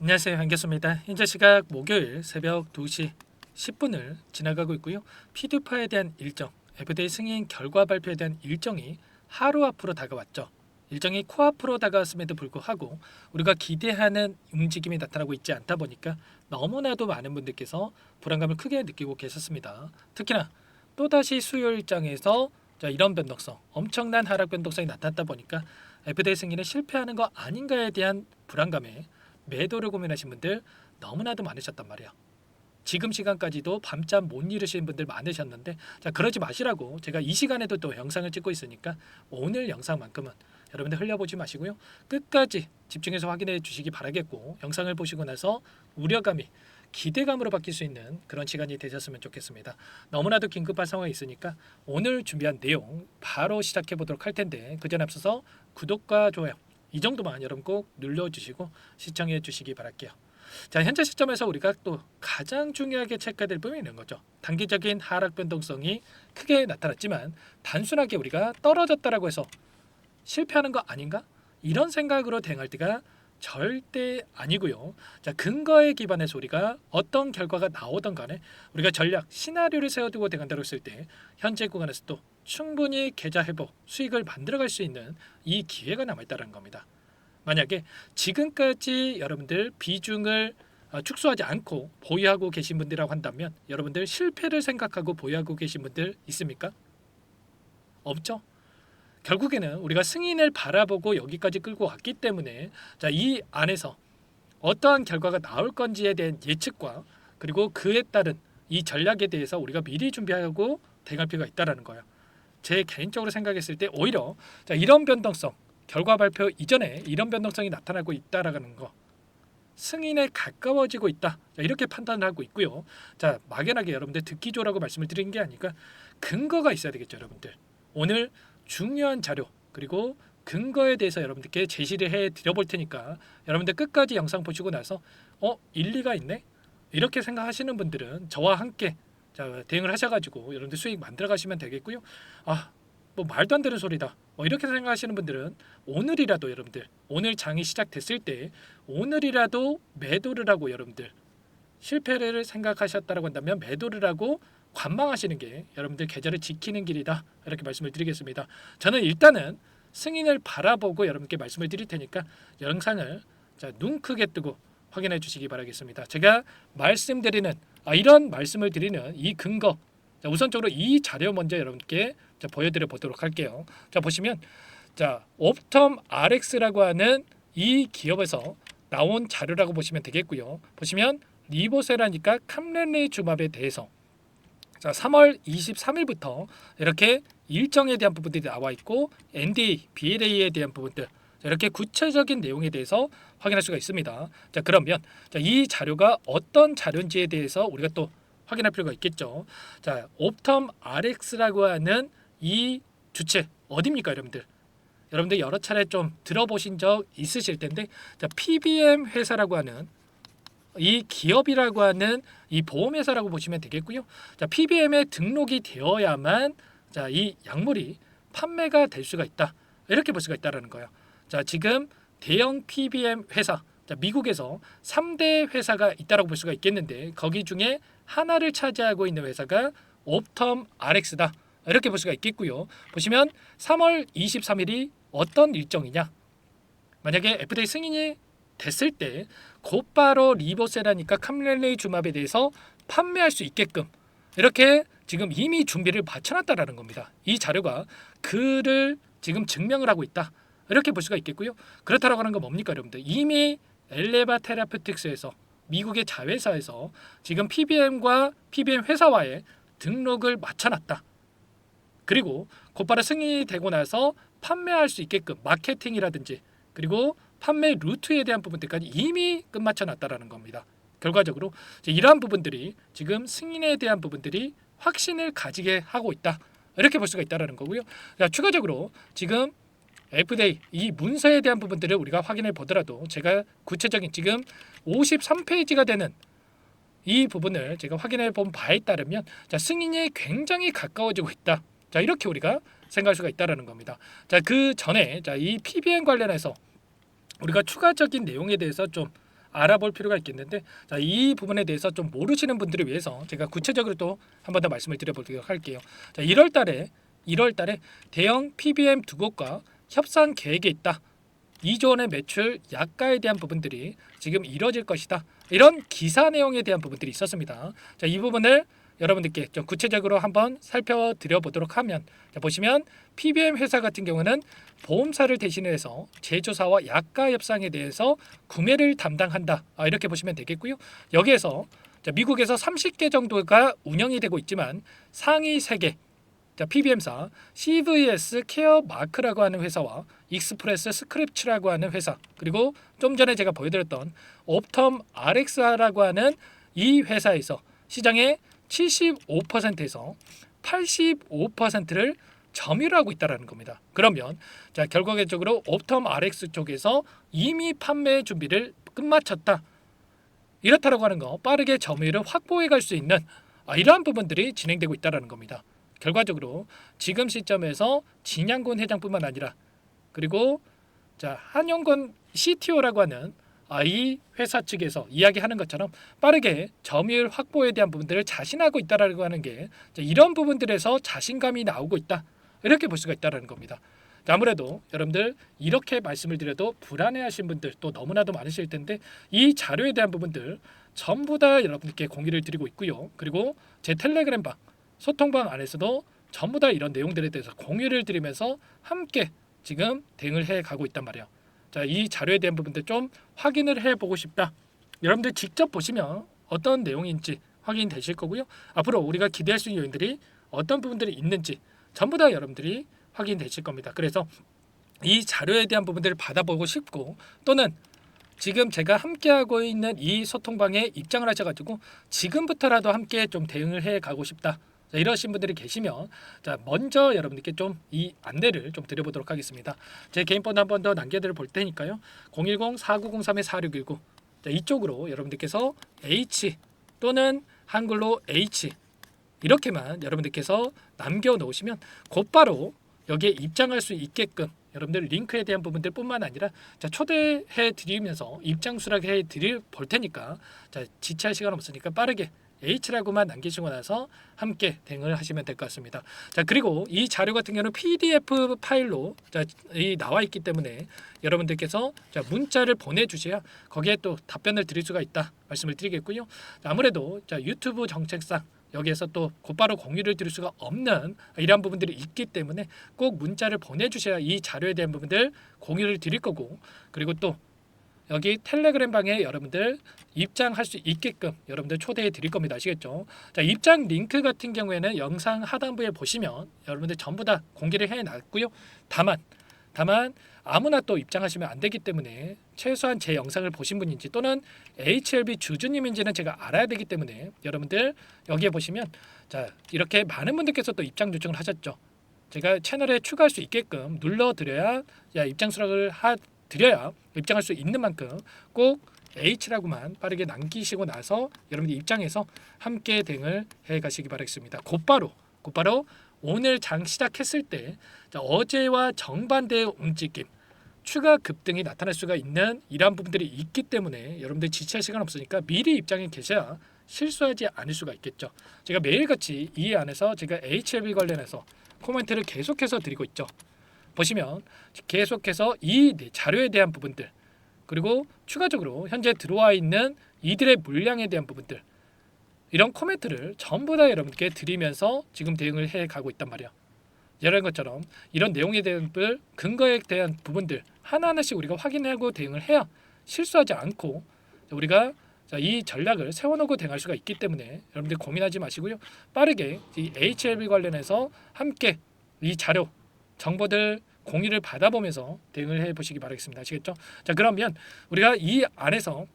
안녕하세요. 한교수입니다. 현재 시각 목요일 새벽 2시 10분을 지나가고 있고요. 피드파에 대한 일정, FDA 승인 결과 발표에 대한 일정이 하루 앞으로 다가왔죠. 일정이 코앞으로 다가왔음에도 불구하고 우리가 기대하는 움직임이 나타나고 있지 않다 보니까 너무나도 많은 분들께서 불안감을 크게 느끼고 계셨습니다. 특히나 또다시 수요 일정에서 이런 변동성, 엄청난 하락 변동성이 나타났다 보니까 FDA 승인에 실패하는 거 아닌가에 대한 불안감에 매도를 고민하신 분들 너무나도 많으셨단 말이에요. 지금 시간까지도 밤잠 못 이루시는 분들 많으셨는데, 자, 그러지 마시라고 제가 이 시간에도 또 영상을 찍고 있으니까 오늘 영상만큼은 여러분들 흘려보지 마시고요. 끝까지 집중해서 확인해 주시기 바라겠고, 영상을 보시고 나서 우려감이 기대감으로 바뀔 수 있는 그런 시간이 되셨으면 좋겠습니다. 너무나도 긴급한 상황이 있으니까 오늘 준비한 내용 바로 시작해 보도록 할 텐데, 그전 앞서서 구독과 좋아요 이 정도만 여러분 꼭 눌러주시고 시청해 주시기 바랄게요. 자, 현재 시점에서 우리가 또 가장 중요하게 체크해야 될 부분이 있는 거죠. 단기적인 하락 변동성이 크게 나타났지만 단순하게 우리가 떨어졌다라고 해서 실패하는 거 아닌가? 이런 생각으로 대응할 때가 절대 아니고요. 자, 근거에 기반해서 우리가 어떤 결과가 나오던 간에 우리가 전략, 시나리오를 세워두고 대응한다고 했을 때 현재 구간에서 또 충분히 계좌 회복, 수익을 만들어갈 수 있는 이 기회가 남아있다는 겁니다. 만약에 지금까지 여러분들 비중을 축소하지 않고 보유하고 계신 분들이라고 한다면 여러분들 실패를 생각하고 보유하고 계신 분들 있습니까? 없죠? 결국에는 우리가 승인을 바라보고 여기까지 끌고 왔기 때문에 자, 이 안에서 어떠한 결과가 나올 건지에 대한 예측과 그리고 그에 따른 이 전략에 대해서 우리가 미리 준비하고 대응할 필요가 있다는 거예요. 제 개인적으로 생각했을 때 오히려 자, 이런 변동성, 결과 발표 이전에 이런 변동성이 나타나고 있다라는 거, 승인에 가까워지고 있다, 자, 이렇게 판단을 하고 있고요. 자, 막연하게 여러분들 듣기 좋으라고 말씀을 드리는 게 아니라 근거가 있어야 되겠죠. 여러분들 오늘 중요한 자료 그리고 근거에 대해서 여러분들께 제시를 해 드려 볼 테니까 여러분들 끝까지 영상 보시고 나서 일리가 있네 이렇게 생각하시는 분들은 저와 함께 자, 대응을 하셔가지고 여러분들 수익 만들어 가시면 되겠고요. 뭐 말도 안 되는 소리다 이렇게 생각하시는 분들은 오늘이라도 여러분들 오늘 장이 시작됐을 때 오늘이라도 매도를 하고 여러분들 실패를 생각하셨다고 한다면 매도를 하고 관망하시는 게 여러분들 계좌를 지키는 길이다 이렇게 말씀을 드리겠습니다. 저는 일단은 승인을 바라보고 여러분께 말씀을 드릴 테니까 영상을 자, 눈 크게 뜨고 확인해 주시기 바라겠습니다. 제가 말씀드리는 이런 말씀을 드리는 이 근거, 자, 우선적으로 이 자료 먼저 여러분께 자, 보여드려 보도록 할게요. 자, 보시면 자, 옵텀 RX라고 하는 이 기업에서 나온 자료라고 보시면 되겠고요. 보시면 리보세라니까 캄렌레이 주맙에 대해서 자, 3월 23일부터 이렇게 일정에 대한 부분들이 나와 있고 NDA, BLA에 대한 부분들 이렇게 구체적인 내용에 대해서 확인할 수가 있습니다. 자, 그러면 자, 이 자료가 어떤 자료인지에 대해서 우리가 또 확인할 필요가 있겠죠. 자, 옵텀 RX라고 하는 이 주체 어디입니까, 여러분들? 여러분들 여러 차례 좀 들어보신 적 있으실 텐데, 자, PBM 회사라고 하는 이 기업이라고 하는 이 보험회사라고 보시면 되겠고요. 자, PBM에 등록이 되어야만 자, 이 약물이 판매가 될 수가 있다. 이렇게 볼 수가 있다라는 거예요. 자, 지금 대형 PBM 회사, 자, 미국에서 3대 회사가 있다라고 볼 수가 있겠는데 거기 중에 하나를 차지하고 있는 회사가 옵텀 RX다. 이렇게 볼 수가 있겠고요. 보시면 3월 23일이 어떤 일정이냐? 만약에 FDA 승인이 됐을 때 곧바로 리보세라니까 캄렐레이 주맙에 대해서 판매할 수 있게끔 이렇게 지금 이미 준비를 마쳐놨다라는 겁니다. 이 자료가 그를 지금 증명을 하고 있다. 이렇게 볼 수가 있겠고요. 그렇다라고 하는 건 뭡니까, 여러분들? 이미 엘레바 테라퓨틱스에서 미국의 자회사에서 지금 PBM과 PBM 회사와의 등록을 마쳐놨다. 그리고 곧바로 승인이 되고 나서 판매할 수 있게끔 마케팅이라든지 그리고 판매 루트에 대한 부분들까지 이미 끝마쳐 놨다라는 겁니다. 결과적으로 이러한 부분들이 지금 승인에 대한 부분들이 확신을 가지게 하고 있다. 이렇게 볼 수가 있다라는 거고요. 자, 추가적으로 지금 FDA 이 문서에 대한 부분들을 우리가 확인해 보더라도 제가 구체적인 지금 53페이지가 되는 이 부분을 제가 확인해 본 바에 따르면 자, 승인이 굉장히 가까워지고 있다. 자, 이렇게 우리가 생각할 수가 있다라는 겁니다. 자, 그 전에 자, 이 PBM 관련해서 우리가 추가적인 내용에 대해서 좀 알아볼 필요가 있겠는데, 자, 이 부분에 대해서 좀 모르시는 분들을 위해서 제가 구체적으로 또 한 번 더 말씀을 드려보도록 할게요. 자, 1월달에 대형 PBM 두 곳과 협상 계획에 있다. 2조 원의 매출 약가에 대한 부분들이 지금 이뤄질 것이다. 이런 기사 내용에 대한 부분들이 있었습니다. 자, 이 부분을 여러분들께 좀 구체적으로 한번 살펴드려 보도록 하면, 자, 보시면 PBM 회사 같은 경우는 보험사를 대신해서 제조사와 약가 협상에 대해서 구매를 담당한다. 이렇게 보시면 되겠고요. 여기에서 자, 미국에서 30개 정도가 운영이 되고 있지만 상위 3개, 자, PBM사 CVS 케어마크라고 하는 회사와 익스프레스 스크립츠라고 하는 회사, 그리고 좀 전에 제가 보여드렸던 옵텀 RX라고 하는 이 회사에서 시장의 75%에서 85%를 점유하고 있다는 겁니다. 그러면 자, 결과적으로 옵텀 RX 쪽에서 이미 판매 준비를 끝마쳤다. 이렇다라고 하는 거, 빠르게 점유율을 확보해 갈 수 있는 이러한 부분들이 진행되고 있다는 겁니다. 결과적으로 지금 시점에서 진양군 회장뿐만 아니라, 그리고 자, 한영건 CTO라고 하는 이 회사 측에서 이야기하는 것처럼 빠르게 점유율 확보에 대한 부분들을 자신하고 있다라고 하는 게, 이런 부분들에서 자신감이 나오고 있다. 이렇게 볼 수가 있다는 겁니다. 아무래도 여러분들 이렇게 말씀을 드려도 불안해하신 분들 또 너무나도 많으실 텐데, 이 자료에 대한 부분들 전부 다 여러분들께 공유를 드리고 있고요. 그리고 제 텔레그램방 소통방 안에서도 전부 다 이런 내용들에 대해서 공유를 드리면서 함께 지금 대응을 해가고 있단 말이에요. 자, 이 자료에 대한 부분들 좀 확인을 해보고 싶다. 여러분들 직접 보시면 어떤 내용인지 확인되실 거고요. 앞으로 우리가 기대할 수 있는 요인들이 어떤 부분들이 있는지 전부 다 여러분들이 확인되실 겁니다. 그래서 이 자료에 대한 부분들을 받아보고 싶고, 또는 지금 제가 함께하고 있는 이 소통방에 입장을 하셔가지고 지금부터라도 함께 좀 대응을 해가고 싶다. 자, 이러신 분들이 계시면, 자, 먼저 여러분들께 좀 이 안내를 좀 드려보도록 하겠습니다. 제 개인번호 한 번 더 남겨드려 볼 테니까요. 010-4903-4619, 자, 이쪽으로 여러분들께서 H 또는 한글로 H 이렇게만 여러분들께서 남겨놓으시면 곧바로 여기에 입장할 수 있게끔 여러분들 링크에 대한 부분들 뿐만 아니라, 자, 초대해 드리면서 입장 수락해 드릴 볼 테니까, 자, 지체할 시간 없으니까 빠르게 H라고만 남기시고 나서 함께 대응을 하시면 될 것 같습니다. 자, 그리고 이 자료 같은 경우는 PDF 파일로 이 나와 있기 때문에 여러분들께서 자, 문자를 보내주셔야 거기에 또 답변을 드릴 수가 있다 말씀을 드리겠고요. 자, 아무래도 자, 유튜브 정책상 여기에서 또 곧바로 공유를 드릴 수가 없는 이러한 부분들이 있기 때문에 꼭 문자를 보내주셔야 이 자료에 대한 부분들 공유를 드릴 거고, 그리고 또 여기 텔레그램 방에 여러분들 입장할 수 있게끔 여러분들 초대해 드릴 겁니다. 아시겠죠? 자, 입장 링크 같은 경우에는 영상 하단부에 보시면 여러분들 전부 다 공개를 해놨고요. 다만 아무나 또 입장하시면 안 되기 때문에 최소한 제 영상을 보신 분인지 또는 HLB 주주님인지는 제가 알아야 되기 때문에, 여러분들 여기에 보시면 자, 이렇게 많은 분들께서 또 입장 요청을 하셨죠. 제가 채널에 추가할 수 있게끔 눌러드려야 입장 수락을 드려야 입장할 수 있는 만큼 꼭 H라고만 빠르게 남기시고 나서 여러분들 입장해서 함께 대응을 해 가시기 바라겠습니다. 곧바로 오늘 장 시작했을 때 어제와 정반대의 움직임, 추가 급등이 나타날 수가 있는 이러한 부분들이 있기 때문에 여러분들 지체할 시간 없으니까 미리 입장에 계셔야 실수하지 않을 수가 있겠죠. 제가 매일같이 이 안에서 제가 HLB 관련해서 코멘트를 계속해서 드리고 있죠. 보시면 계속해서 이 자료에 대한 부분들, 그리고 추가적으로 현재 들어와 있는 이들의 물량에 대한 부분들, 이런 코멘트를 전부 다 여러분께 드리면서 지금 대응을 해가고 있단 말이야. 이런 것처럼 이런 내용에 대한 근거에 대한 부분들 하나하나씩 우리가 확인하고 대응을 해야 실수하지 않고 우리가 이 전략을 세워놓고 대응할 수가 있기 때문에 여러분들 고민하지 마시고요. 빠르게 이 HLB 관련해서 함께 이 자료 정보들 공유를 받아보면서 대응을 해보시기 바라겠습니다. 아시겠죠? 자, 그러면 우리가 이 안에서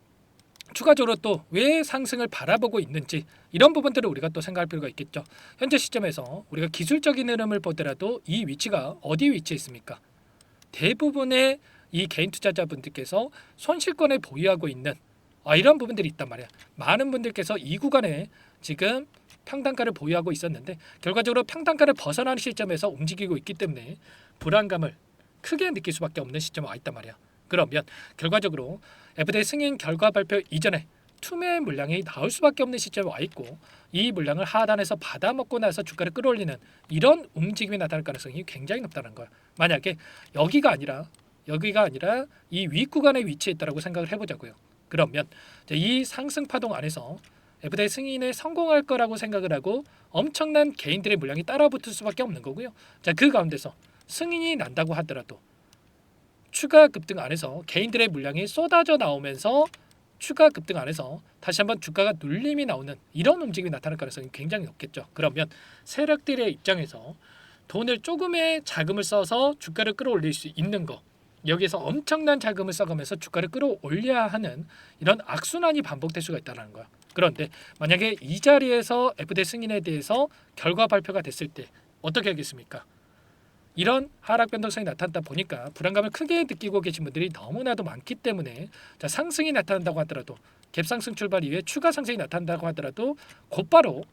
추가적으로 또 왜 상승을 바라보고 있는지 이런 부분들을 우리가 또 생각할 필요가 있겠죠. 현재 시점에서 우리가 기술적인 흐름을 보더라도 이 위치가 어디 위치에 있습니까? 대부분의 이 개인 투자자분들께서 손실권을 보유하고 있는 이런 부분들이 있단 말이야. 많은 분들께서 이 구간에 지금 평단가를 보유하고 있었는데 결과적으로 평단가를 벗어나는 시점에서 움직이고 있기 때문에 불안감을 크게 느낄 수밖에 없는 시점에 와 있단 말이야. 그러면 결과적으로 FDA 승인 결과 발표 이전에 투매 물량이 나올 수밖에 없는 시점에 와 있고 이 물량을 하단에서 받아먹고 나서 주가를 끌어올리는 이런 움직임이 나타날 가능성이 굉장히 높다는 거예요. 만약에 여기가 아니라 이 윗구간에 위치해 있다라고 생각을 해보자고요. 그러면 이 상승 파동 안에서 FDA 승인에 성공할 거라고 생각을 하고 엄청난 개인들의 물량이 따라붙을 수밖에 없는 거고요. 자, 그 가운데서 승인이 난다고 하더라도 추가 급등 안에서 개인들의 물량이 쏟아져 나오면서 추가 급등 안에서 다시 한번 주가가 눌림이 나오는 이런 움직임이 나타날 가능성이 굉장히 높겠죠. 그러면 세력들의 입장에서 돈을 조금의 자금을 써서 주가를 끌어올릴 수 있는 거, 여기에서 엄청난 자금을 써가면서 주가를 끌어올려야 하는 이런 악순환이 반복될 수가 있다는 거야. 그런데 만약에 이 자리에서 FDA 승인에 대해서 결과 발표가 됐을 때 어떻게 하겠습니까? 이런 하락 변동성이 나타났다 보니까 불안감을 크게 느끼고 계신 분들이 너무나도 많기 때문에 자, 상승이 나타난다고 하더라도 갭상승 출발 이후에 추가 상승이 나타난다고 하더라도 곧바로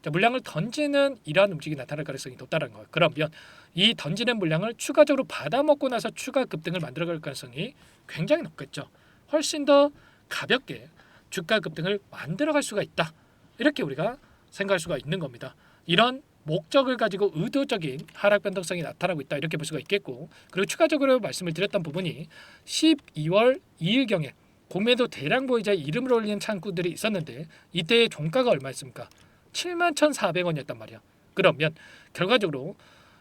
자, 물량을 던지는 이러한 움직임이 나타날 가능성이 높다는 거예요. 그러면 이 던지는 물량을 추가적으로 받아먹고 나서 추가 급등을 만들어갈 가능성이 굉장히 높겠죠. 훨씬 더 가볍게 주가 급등을 만들어갈 수가 있다. 이렇게 우리가 생각할 수가 있는 겁니다. 이런 목적을 가지고 의도적인 하락 변동성이 나타나고 있다 이렇게 볼 수가 있겠고, 그리고 추가적으로 말씀을 드렸던 부분이 12월 2일경에 공매도 대량 보유자 이름을 올리는 창구들이 있었는데 이때의 종가가 얼마였습니까? 71,400원이었단 말이야. 그러면 결과적으로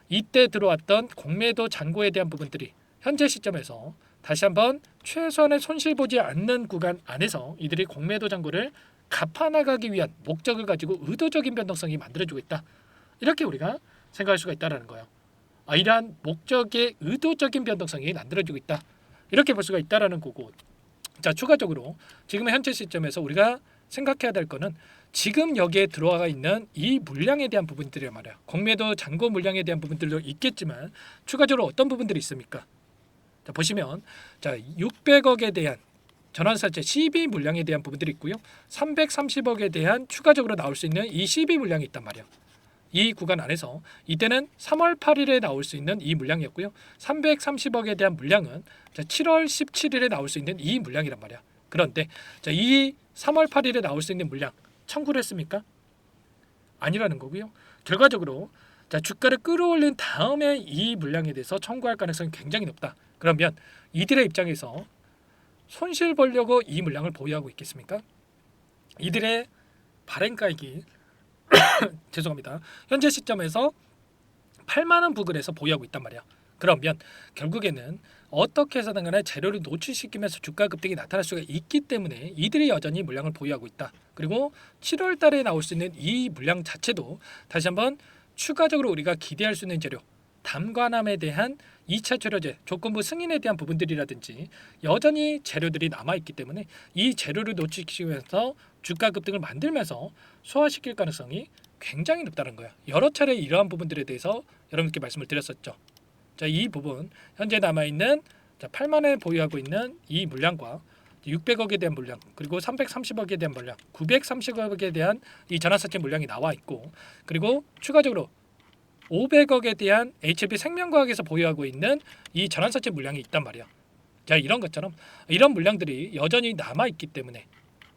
이때 들어왔던 공매도 잔고에 대한 부분들이 현재 시점에서 다시 한번 최소한의 손실 보지 않는 구간 안에서 이들이 공매도 잔고를 갚아나가기 위한 목적을 가지고 의도적인 변동성이 만들어지고 있다. 이렇게 우리가 생각할 수가 있다는 거예요. 이러한 목적의 의도적인 변동성이 만들어지고 있다. 이렇게 볼 수가 있다는 거고, 자, 추가적으로 지금 현재 시점에서 우리가 생각해야 될 거는 지금 여기에 들어와 있는 이 물량에 대한 부분들이란 말이야. 공매도 잔고 물량에 대한 부분들도 있겠지만 추가적으로 어떤 부분들이 있습니까? 자, 보시면 자, 600억에 대한 전환사채 CB 물량에 대한 부분들이 있고요. 330억에 대한 추가적으로 나올 수 있는 이 CB 물량이 있단 말이야. 이 구간 안에서 이때는 3월 8일에 나올 수 있는 이 물량이었고요. 330억에 대한 물량은 7월 17일에 나올 수 있는 이 물량이란 말이야. 그런데 이 3월 8일에 나올 수 있는 물량 청구를 했습니까? 아니라는 거고요. 결과적으로 주가를 끌어올린 다음에 이 물량에 대해서 청구할 가능성이 굉장히 높다. 그러면 이들의 입장에서 손실 보려고 이 물량을 보유하고 있겠습니까? 이들의 발행가액이 죄송합니다. 현재 시점에서 8만 원 부근에서 보유하고 있단 말이야. 그러면 결국에는 어떻게 해서든 간에 재료를 노출시키면서 주가 급등이 나타날 수가 있기 때문에 이들이 여전히 물량을 보유하고 있다. 그리고 7월 달에 나올 수 있는 이 물량 자체도 다시 한번 추가적으로 우리가 기대할 수 있는 재료, 담관함에 대한 2차 재료제 조건부 승인에 대한 부분들이라든지 여전히 재료들이 남아있기 때문에 이 재료를 노출시키면서 주가 급등을 만들면서 소화시킬 가능성이 굉장히 높다는 거야. 여러 차례 이러한 부분들에 대해서 여러분께 말씀을 드렸었죠. 자, 이 부분 현재 남아있는 8만에 보유하고 있는 이 물량과 600억에 대한 물량, 그리고 330억에 대한 물량, 930억에 대한 이 전환사채 물량이 나와 있고, 그리고 추가적으로 500억에 대한 HLB 생명과학에서 보유하고 있는 이 전환사채 물량이 있단 말이야. 자, 이런 것처럼 이런 물량들이 여전히 남아 있기 때문에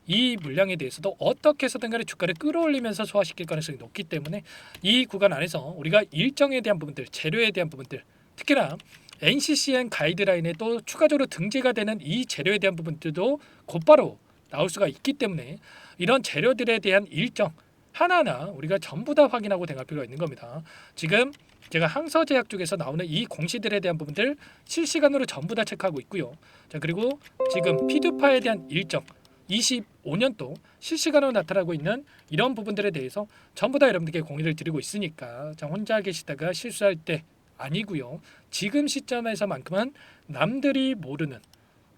이 물량에 대해서도 어떻게 해서든 간에 주가를 끌어올리면서 소화시킬 가능성이 높기 때문에 이 구간 안에서 우리가 일정에 대한 부분들, 재료에 대한 부분들, 특히나 NCCN 가이드라인에 또 추가적으로 등재가 되는 이 재료에 대한 부분들도 곧바로 나올 수가 있기 때문에 이런 재료들에 대한 일정 하나하나 우리가 전부 다 확인하고 대응할 필요가 있는 겁니다. 지금 제가 항서제약 쪽에서 나오는 이 공시들에 대한 부분들 실시간으로 전부 다 체크하고 있고요. 자, 그리고 지금 피드파에 대한 일정 25년도 실시간으로 나타나고 있는 이런 부분들에 대해서 전부 다 여러분들께 공유를 드리고 있으니까 혼자 계시다가 실수할 때 아니고요. 지금 시점에서만큼은 남들이 모르는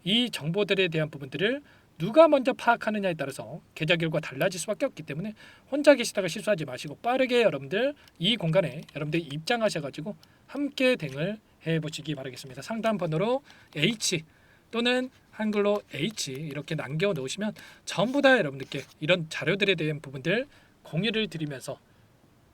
이 정보들에 대한 부분들을 누가 먼저 파악하느냐에 따라서 계좌 결과 달라질 수밖에 없기 때문에 혼자 계시다가 실수하지 마시고 빠르게 여러분들 이 공간에 여러분들이 입장하셔가지고 함께 대응을 해보시기 바라겠습니다. 상담 번호로 H 또는 한글로 H 이렇게 남겨 놓으시면 전부 다 여러분들께 이런 자료들에 대한 부분들 공유를 드리면서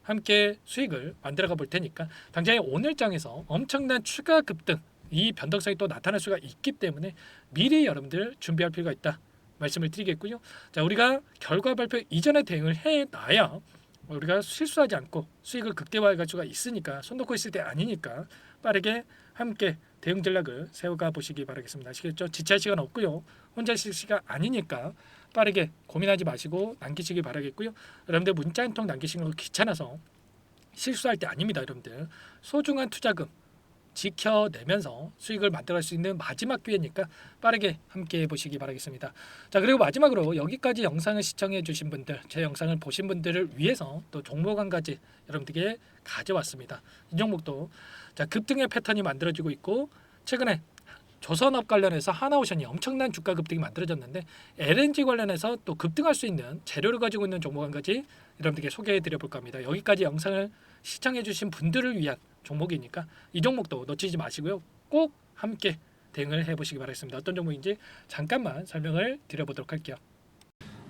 함께 수익을 만들어가 볼 테니까 당장에 오늘 장에서 엄청난 추가 급등 이 변동성이 또 나타날 수가 있기 때문에 미리 여러분들 준비할 필요가 있다 말씀을 드리겠고요. 자, 우리가 결과 발표 이전에 대응을 해놔야 우리가 실수하지 않고 수익을 극대화할 수가 있으니까, 손 놓고 있을 때 아니니까 빠르게 함께 대응 전략을 세워가 보시기 바라겠습니다. 아시겠죠? 지체할 시간 없고요. 혼자 있을 시간 아니니까 빠르게 고민하지 마시고 남기시기 바라겠고요. 여러분들 문자 한 통 남기시는 거 귀찮아서 실수할 때 아닙니다. 여러분들 소중한 투자금 지켜내면서 수익을 만들어갈 수 있는 마지막 기회니까 빠르게 함께 해보시기 바라겠습니다. 자, 그리고 마지막으로 여기까지 영상을 시청해 주신 분들, 제 영상을 보신 분들을 위해서 또 종목 한 가지 여러분들께 가져왔습니다. 이 종목도 자, 급등의 패턴이 만들어지고 있고, 최근에 조선업 관련해서 하나오션이 엄청난 주가 급등이 만들어졌는데, LNG 관련해서 또 급등할 수 있는 재료를 가지고 있는 종목 한 가지 여러분들께 소개해 드려 볼까 합니다. 여기까지 영상을 시청해 주신 분들을 위한 종목이니까 이 종목도 놓치지 마시고요. 꼭 함께 대응을 해보시기 바라겠습니다. 어떤 종목인지 잠깐만 설명을 드려보도록 할게요.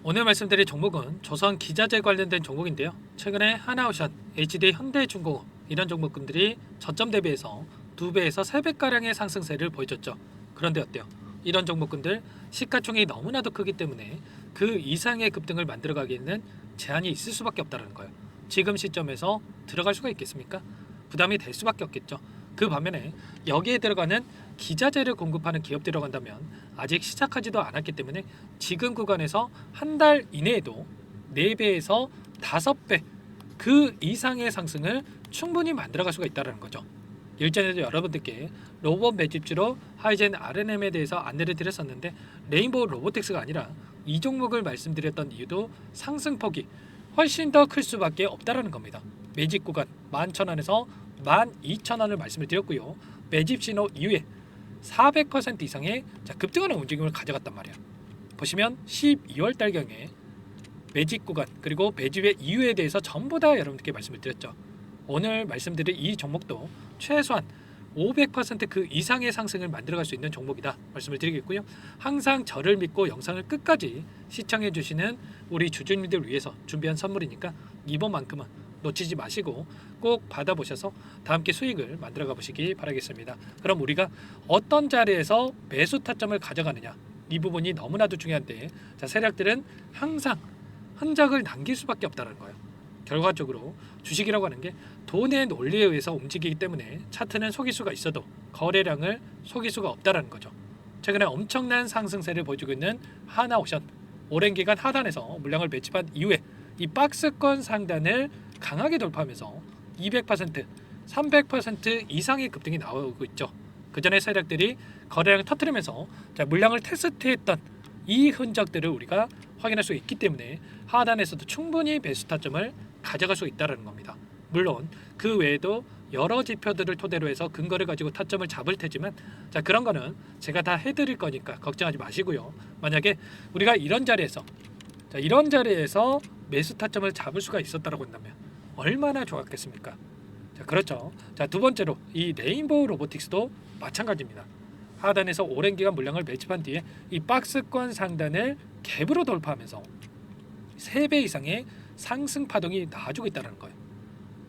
오늘 말씀드릴 종목은 조선 기자재 관련된 종목인데요. 최근에 하나오션, HD 현대중공업 이런 종목군들이 저점 대비해서 2배에서 3배가량의 상승세를 보여줬죠. 그런데 어때요? 이런 종목군들 시가총액이 너무나도 크기 때문에 그 이상의 급등을 만들어가기에는 제한이 있을 수밖에 없다는 거예요. 지금 시점에서 들어갈 수가 있겠습니까? 부담이 될 수밖에 없겠죠. 그 반면에 여기에 들어가는 기자재를 공급하는 기업 들어간다면 아직 시작하지도 않았기 때문에 지금 구간에서 한 달 이내에도 4배에서 5배 그 이상의 상승을 충분히 만들어갈 수가 있다는 거죠. 일전에도 여러분들께 로봇 매집주로 하이젠 RNM에 대해서 안내를 드렸었는데, 레인보우 로보틱스가 아니라 이 종목을 말씀드렸던 이유도 상승폭이 훨씬 더 클 수밖에 없다라는 겁니다. 매집 구간 11,000원에서 12,000원을 말씀을 드렸고요. 매집 신호 이후에 400% 이상의 급등하는 움직임을 가져갔단 말이에요. 보시면 12월 달경에 매집 구간 그리고 매집의 이유에 대해서 전부 다 여러분들께 말씀을 드렸죠. 오늘 말씀드린 이 종목도 최소한 500%그 이상의 상승을 만들어갈 수 있는 종목이다 말씀을 드리겠고요. 항상 저를 믿고 영상을 끝까지 시청해 주시는 우리 주주님들 위해서 준비한 선물이니까 이번만큼은 놓치지 마시고 꼭 받아보셔서 다 함께 수익을 만들어가 보시기 바라겠습니다. 그럼 우리가 어떤 자리에서 매수 타점을 가져가느냐, 이 부분이 너무나도 중요한데, 자, 세력들은 항상 흔적을 남길 수밖에 없다는 거예요. 결과적으로 주식이라고 하는 게 돈의 논리에 의해서 움직이기 때문에 차트는 속일 수가 있어도 거래량을 속일 수가 없다는 거죠. 최근에 엄청난 상승세를 보여주고 있는 하나오션, 오랜 기간 하단에서 물량을 매집한 이후에 이 박스권 상단을 강하게 돌파하면서 200%, 300% 이상의 급등이 나오고 있죠. 그 전에 세력들이 거래량을 터뜨리면서 물량을 테스트했던 이 흔적들을 우리가 확인할 수 있기 때문에 하단에서도 충분히 매수 타점을 가져갈 수 있다는 겁니다. 물론 그 외에도 여러 지표들을 토대로 해서 근거를 가지고 타점을 잡을 테지만, 자, 그런 거는 제가 다 해드릴 거니까 걱정하지 마시고요. 만약에 우리가 이런 자리에서 매수 타점을 잡을 수가 있었다고 한다면 얼마나 좋았겠습니까? 자, 그렇죠. 자, 두 번째로 이 레인보우 로보틱스도 마찬가지입니다. 하단에서 오랜 기간 물량을 매집한 뒤에 이 박스권 상단을 갭으로 돌파하면서 3배 이상의 상승 파동이 나와주고 있다는 거예요.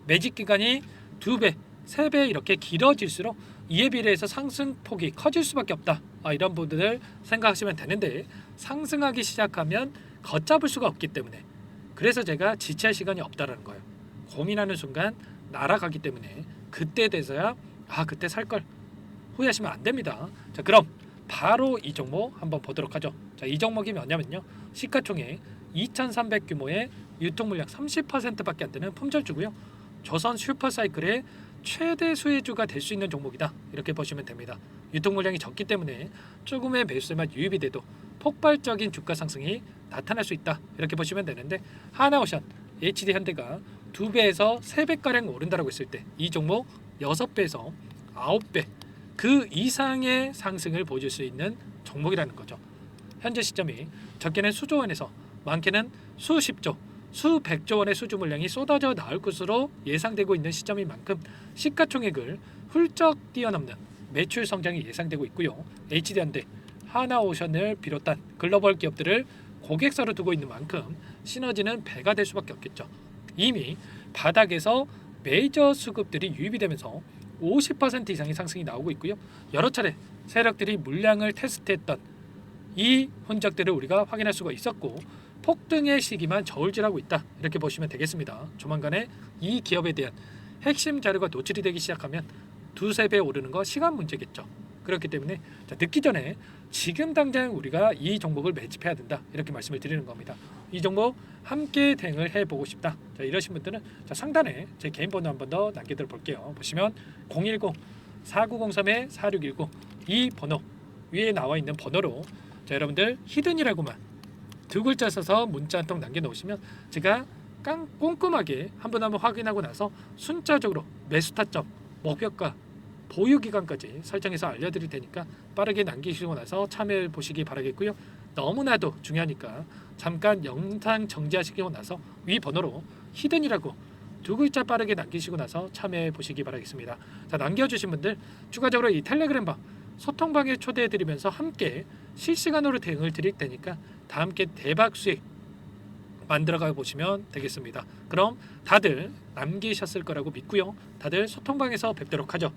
매집 기간이 2배, 3배 이렇게 길어질수록 이에 비례해서 상승폭이 커질 수밖에 없다. 이런 부분을 생각하시면 되는데, 상승하기 시작하면 걷잡을 수가 없기 때문에, 그래서 제가 지체할 시간이 없다는 거예요. 고민하는 순간 날아가기 때문에 그때 돼서야 그때 살 걸 후회하시면 안 됩니다. 자, 그럼 바로 이 종목 한번 보도록 하죠. 자, 이 종목이 뭐냐면요, 시가총액 2,300 규모의 유통 물량 30%밖에 안 되는 품절주고요. 조선 슈퍼사이클의 최대 수혜주가 될 수 있는 종목이다. 이렇게 보시면 됩니다. 유통 물량이 적기 때문에 조금의 매수세만 유입이 돼도 폭발적인 주가 상승이 나타날 수 있다. 이렇게 보시면 되는데, 하나오션, HD 현대가 2배에서 3배가량 오른다라고 했을 때 이 종목 6배에서 9배 그 이상의 상승을 보여줄 수 있는 종목이라는 거죠. 현재 시점이 적게는 수조 원에서 많게는 수십조, 수백조 원의 수주 물량이 쏟아져 나올 것으로 예상되고 있는 시점인 만큼 시가총액을 훌쩍 뛰어넘는 매출 성장이 예상되고 있고요. HD현대, 하나오션을 비롯한 글로벌 기업들을 고객사로 두고 있는 만큼 시너지는 배가 될 수밖에 없겠죠. 이미 바닥에서 메이저 수급들이 유입이 되면서 50% 이상의 상승이 나오고 있고요. 여러 차례 세력들이 물량을 테스트했던 이 흔적들을 우리가 확인할 수가 있었고 폭등의 시기만 저울질하고 있다 이렇게 보시면 되겠습니다. 조만간에 이 기업에 대한 핵심 자료가 노출이 되기 시작하면 두세 배 오르는 거 시간 문제겠죠. 그렇기 때문에 늦기 전에 지금 당장 우리가 이 종목을 매집해야 된다 이렇게 말씀을 드리는 겁니다. 이 종목 함께 대응을 해보고 싶다. 이러신 분들은 상단에 제 개인 번호 한 번 더 남겨드려 볼게요. 보시면 010-4903-4619 이 번호 위에 나와 있는 번호로 여러분들 히든이라고만 두 글자 써서 문자 한 통 남겨놓으시면 제가 꼼꼼하게 한 번 확인하고 나서 순차적으로 매수 타점, 목표가, 보유 기간까지 설정해서 알려드릴 테니까 빠르게 남기시고 나서 참여해 보시기 바라겠고요. 너무나도 중요하니까 잠깐 영상 정지하시고 나서 위 번호로 히든이라고 두 글자 빠르게 남기시고 나서 참여해 보시기 바라겠습니다. 남겨주신 분들 추가적으로 이 텔레그램방 소통방에 초대해드리면서 함께 실시간으로 대응을 드릴 테니까 다 함께 대박 수익 만들어가 보시면 되겠습니다. 그럼 다들 남기셨을 거라고 믿고요. 다들 소통방에서 뵙도록 하죠.